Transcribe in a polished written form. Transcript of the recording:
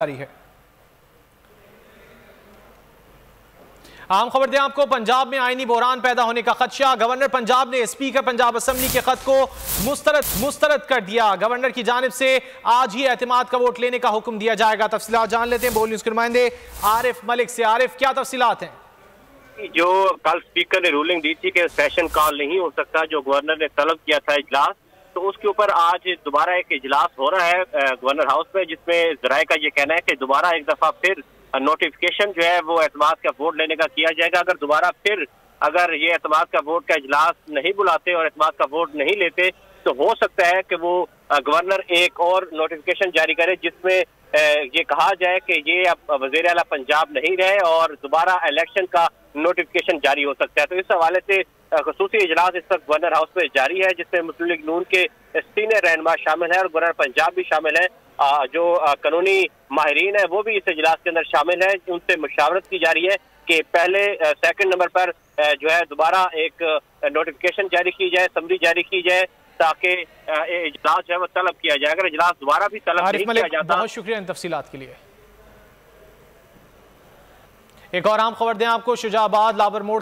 जारी है। आम खबर दें आपको, पंजाब में आईनी बहरान पैदा होने का खदशा। गवर्नर पंजाब ने स्पीकर पंजाब असेंबली के खत को मुस्तरद कर दिया। गवर्नर की जानिब से आज ही एतमाद का वोट लेने का हुक्म दिया जाएगा। तफसीलात जान लेते हैं बोल न्यूज के नुमाइंदे आरिफ मलिक से। आरिफ, क्या तफसीलात हैं? जो कल स्पीकर ने रूलिंग दी थी कि सेशन कॉल नहीं हो सकता, जो गवर्नर ने तलब किया था इजलास, तो उसके ऊपर आज दोबारा एक इजलास हो रहा है गवर्नर हाउस में, जिसमें जराये का ये कहना है कि दोबारा एक दफा फिर नोटिफिकेशन जो है वो एतमाद का वोट लेने का किया जाएगा। अगर दोबारा फिर अगर ये एतमाद का वोट का इजलास नहीं बुलाते और एतमाद का वोट नहीं लेते तो हो सकता है कि वो गवर्नर एक और नोटिफिकेशन जारी करे जिसमें ये कहा जाए कि ये अब वज़ीर आला पंजाब नहीं रहे और दोबारा इलेक्शन का नोटिफिकेशन जारी हो सकता है। तो इस हवाले से खसूसी इजलास इस वक्त गवर्नर हाउस में जारी है, जिसमें मुस्लिम लीग नून के सीनियर रहनुमा शामिल है और गवर्नर पंजाब भी शामिल है। जो कानूनी माहिरीन है वो भी इस इजलास के अंदर शामिल है। उनसे मुशावरत की जा रही है कि पहले सेकंड नंबर पर जो है दोबारा एक नोटिफिकेशन जारी की जाए, समरी जारी की जाए, ताकि इजलास जो है वो तलब किया जाए। अगर इजलास दोबारा भी तलब नहीं किया जाता। बहुत शुक्रिया इन तफसीलात के लिए। एक और आम खबर दें आपको, शुजाबाद लाबर मोड़